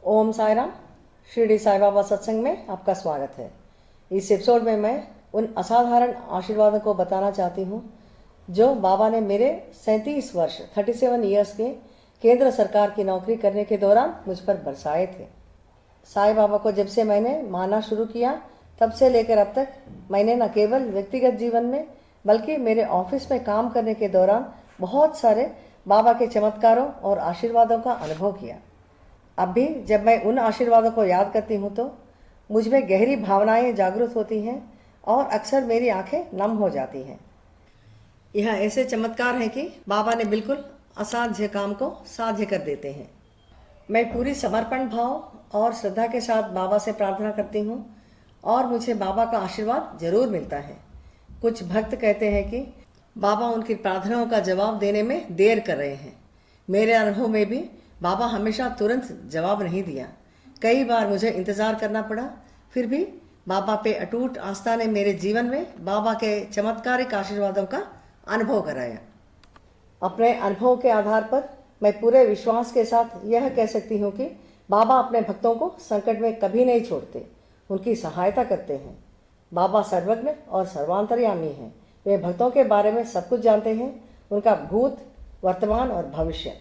ओम साई राम। शिरडी साई बाबा सत्संग में आपका स्वागत है। इस एपिसोड में मैं उन असाधारण आशीर्वादों को बताना चाहती हूँ जो बाबा ने मेरे 37 वर्ष 37 ईयर्स के केंद्र सरकार की नौकरी करने के दौरान मुझ पर बरसाए थे। साई बाबा को जब से मैंने मानना शुरू किया तब से लेकर अब तक मैंने न केवल व्यक्तिगत जीवन में बल्कि मेरे ऑफिस में काम करने के दौरान बहुत सारे बाबा के चमत्कारों और आशीर्वादों का अनुभव किया। अब भी जब मैं उन आशीर्वादों को याद करती हूँ तो मुझ में गहरी भावनाएं जागृत होती हैं और अक्सर मेरी आंखें नम हो जाती हैं। यह ऐसे चमत्कार हैं कि बाबा ने बिल्कुल असाध्य काम को साध्य कर देते हैं। मैं पूरी समर्पण भाव और श्रद्धा के साथ बाबा से प्रार्थना करती हूँ और मुझे बाबा का आशीर्वाद जरूर मिलता है। कुछ भक्त कहते हैं कि बाबा उनकी प्रार्थनाओं का जवाब देने में देर कर रहे हैं। मेरे अनुभव में भी बाबा हमेशा तुरंत जवाब नहीं दिया। कई बार मुझे इंतज़ार करना पड़ा, फिर भी बाबा पे अटूट आस्था ने मेरे जीवन में बाबा के चमत्कारिक आशीर्वादों का अनुभव कराया। अपने अनुभव के आधार पर मैं पूरे विश्वास के साथ यह कह सकती हूँ कि बाबा अपने भक्तों को संकट में कभी नहीं छोड़ते, उनकी सहायता करते हैं। बाबा सर्वज्ञ और सर्वांतर्यामी हैं। वे भक्तों के बारे में सब कुछ जानते हैं, उनका भूत, वर्तमान और भविष्य।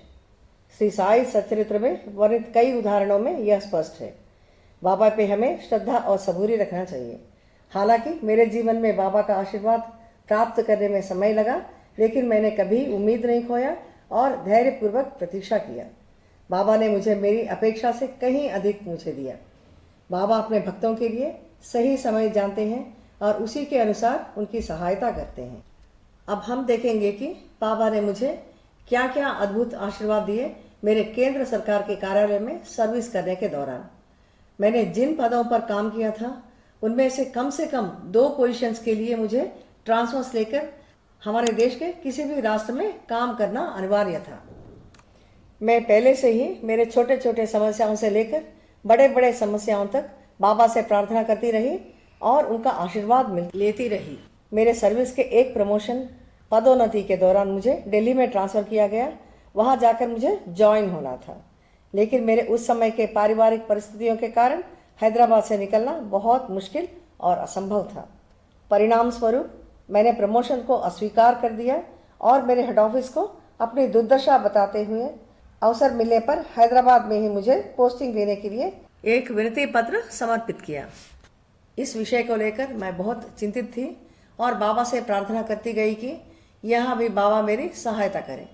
श्री साई सच्चरित्र में वर्णित कई उदाहरणों में यह स्पष्ट है। बाबा पे हमें श्रद्धा और सबूरी रखना चाहिए। हालांकि मेरे जीवन में बाबा का आशीर्वाद प्राप्त करने में समय लगा, लेकिन मैंने कभी उम्मीद नहीं खोया और धैर्यपूर्वक प्रतीक्षा किया। बाबा ने मुझे मेरी अपेक्षा से कहीं अधिक मुझे दिया। बाबा अपने भक्तों के लिए सही समय जानते हैं और उसी के अनुसार उनकी सहायता करते हैं। अब हम देखेंगे कि बाबा ने मुझे क्या क्या अद्भुत आशीर्वाद दिए मेरे केंद्र सरकार के कार्यालय में सर्विस करने के दौरान। मैंने जिन पदों पर काम किया था उनमें से कम 2 पोजीशंस के लिए मुझे ट्रांसफर्स लेकर हमारे देश के किसी भी राष्ट्र में काम करना अनिवार्य था। मैं पहले से ही मेरे छोटे छोटे समस्याओं से लेकर बड़े बड़े समस्याओं तक बाबा से प्रार्थना करती रही और उनका आशीर्वाद लेती रही। मेरे सर्विस के एक प्रमोशन पदोन्नति के दौरान मुझे दिल्ली में ट्रांसफ़र किया गया। वहां जाकर मुझे ज्वाइन होना था, लेकिन मेरे उस समय के पारिवारिक परिस्थितियों के कारण हैदराबाद से निकलना बहुत मुश्किल और असंभव था। परिणाम स्वरूप मैंने प्रमोशन को अस्वीकार कर दिया और मेरे हेड ऑफिस को अपनी दुर्दशा बताते हुए अवसर मिलने पर हैदराबाद में ही मुझे पोस्टिंग देने के लिए एक विनती पत्र समर्पित किया। इस विषय को लेकर मैं बहुत चिंतित थी और बाबा से प्रार्थना करती गई कि यहाँ भी बाबा मेरी सहायता करें।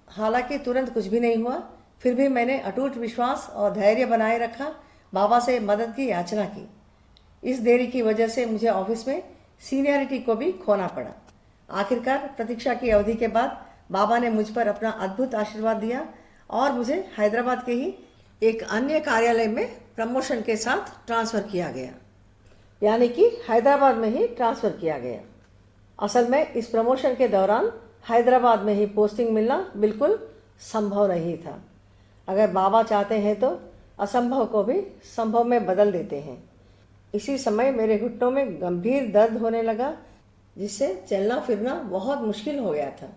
हालांकि तुरंत कुछ भी नहीं हुआ, फिर भी मैंने अटूट विश्वास और धैर्य बनाए रखा, बाबा से मदद की याचना की। इस देरी की वजह से मुझे ऑफिस में सीनियरिटी को भी खोना पड़ा। आखिरकार प्रतीक्षा की अवधि के बाद बाबा ने मुझ पर अपना अद्भुत आशीर्वाद दिया और मुझे हैदराबाद के ही एक अन्य कार्यालय में प्रमोशन के साथ ट्रांसफ़र किया गया, यानी कि हैदराबाद में ही ट्रांसफ़र किया गया। असल में इस प्रमोशन के दौरान हैदराबाद में ही पोस्टिंग मिलना बिल्कुल संभव नहीं था। अगर बाबा चाहते हैं तो असंभव को भी संभव में बदल देते हैं। इसी समय मेरे घुटनों में गंभीर दर्द होने लगा, जिससे चलना फिरना बहुत मुश्किल हो गया था।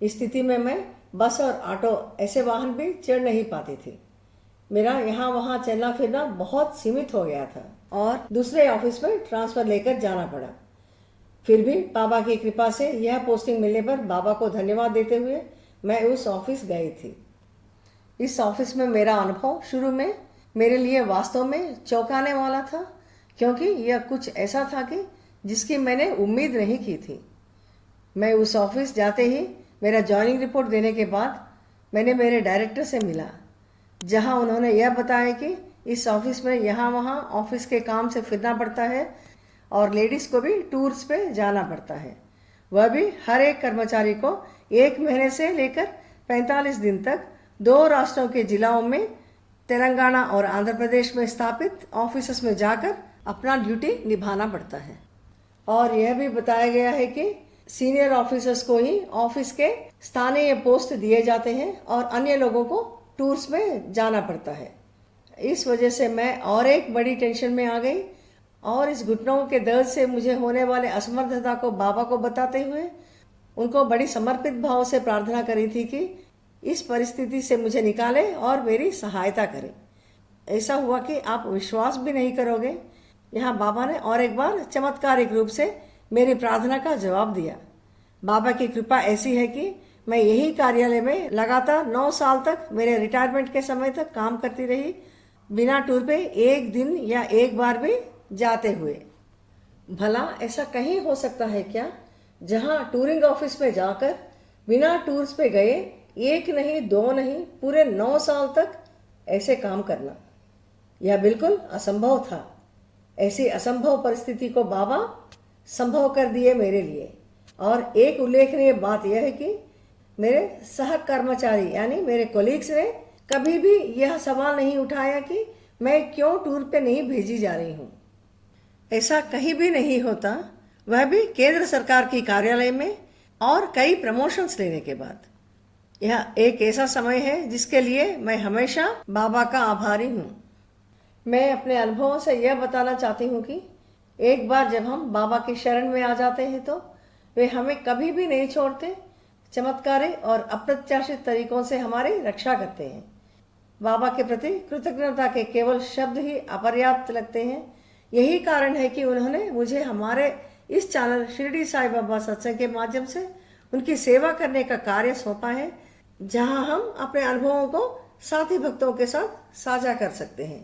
इस स्थिति में मैं बस और ऑटो ऐसे वाहन भी चढ़ नहीं पाती थी। मेरा यहाँ वहाँ चलना फिरना बहुत सीमित हो गया था और दूसरे ऑफिस में ट्रांसफ़र लेकर जाना पड़ा। फिर भी बाबा की कृपा से यह पोस्टिंग मिलने पर बाबा को धन्यवाद देते हुए मैं उस ऑफिस गई थी। इस ऑफिस में मेरा अनुभव शुरू में मेरे लिए वास्तव में चौंकाने वाला था, क्योंकि यह कुछ ऐसा था कि जिसकी मैंने उम्मीद नहीं की थी। मैं उस ऑफिस जाते ही मेरा जॉइनिंग रिपोर्ट देने के बाद मैंने मेरे डायरेक्टर से मिला, जहां उन्होंने यह बताया कि इस ऑफिस में यहाँ वहाँ ऑफिस के काम से फिरना पड़ता है और लेडीज़ को भी टूर्स पे जाना पड़ता है, वह भी हर एक कर्मचारी को 1 महीने से लेकर 45 दिन तक 2 राष्ट्रों के जिलाओं में तेलंगाना और आंध्र प्रदेश में स्थापित ऑफिस में जाकर अपना ड्यूटी निभाना पड़ता है। और यह भी बताया गया है कि सीनियर ऑफिसर्स को ही ऑफिस के स्थानीय पोस्ट दिए जाते हैं और अन्य लोगों को टूर्स में जाना पड़ता है। इस वजह से मैं और एक बड़ी टेंशन में आ गई और इस घुटनों के दर्द से मुझे होने वाले असमर्थता को बाबा को बताते हुए उनको बड़ी समर्पित भाव से प्रार्थना करी थी कि इस परिस्थिति से मुझे निकाले और मेरी सहायता करें। ऐसा हुआ कि आप विश्वास भी नहीं करोगे, यहाँ बाबा ने और एक बार चमत्कारिक रूप से मेरी प्रार्थना का जवाब दिया। बाबा की कृपा ऐसी है कि मैं यही कार्यालय में लगातार 9 साल तक मेरे रिटायरमेंट के समय तक काम करती रही, बिना टूर पे एक दिन या एक बार भी जाते हुए। भला ऐसा कहीं हो सकता है क्या, जहां टूरिंग ऑफिस में जाकर बिना टूर्स पे गए एक नहीं दो नहीं पूरे 9 साल तक ऐसे काम करना? यह बिल्कुल असंभव था। ऐसी असंभव परिस्थिति को बाबा संभव कर दिए मेरे लिए। और एक उल्लेखनीय बात यह है कि मेरे सह कर्मचारी यानी मेरे कोलीग्स ने कभी भी यह सवाल नहीं उठाया कि मैं क्यों टूर पे नहीं भेजी जा रही हूँ। ऐसा कहीं भी नहीं होता, वह भी केंद्र सरकार की कार्यालय में और कई प्रमोशंस लेने के बाद। यह एक ऐसा समय है जिसके लिए मैं हमेशा बाबा का आभारी हूँ। मैं अपने अनुभवों से यह बताना चाहती हूँ कि एक बार जब हम बाबा की शरण में आ जाते हैं तो वे हमें कभी भी नहीं छोड़ते, चमत्कारिक और अप्रत्याशित तरीकों से हमारी रक्षा करते हैं। बाबा के प्रति कृतज्ञता के केवल शब्द ही अपर्याप्त लगते हैं। यही कारण है कि उन्होंने मुझे हमारे इस चैनल शिरडी साई बाबा सत्संग के माध्यम से उनकी सेवा करने का कार्य सौंपा है, जहां हम अपने अनुभवों को साथी भक्तों के साथ साझा कर सकते हैं।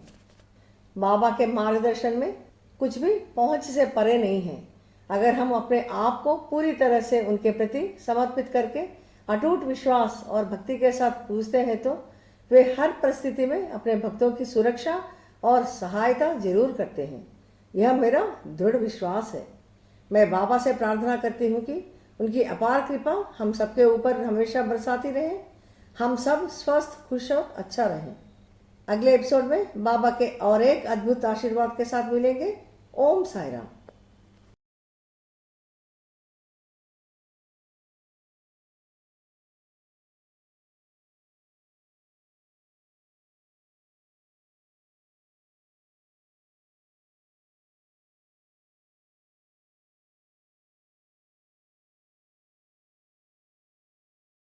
बाबा के मार्गदर्शन में कुछ भी पहुंच से परे नहीं है। अगर हम अपने आप को पूरी तरह से उनके प्रति समर्पित करके अटूट विश्वास और भक्ति के साथ पूजते हैं तो वे हर परिस्थिति में अपने भक्तों की सुरक्षा और सहायता जरूर करते हैं। यह मेरा दृढ़ विश्वास है। मैं बाबा से प्रार्थना करती हूँ कि उनकी अपार कृपा हम सबके ऊपर हमेशा बरसाती रहे, हम सब स्वस्थ, खुश और अच्छा रहें। अगले एपिसोड में बाबा के और एक अद्भुत आशीर्वाद के साथ मिलेंगे। ओम साई राम।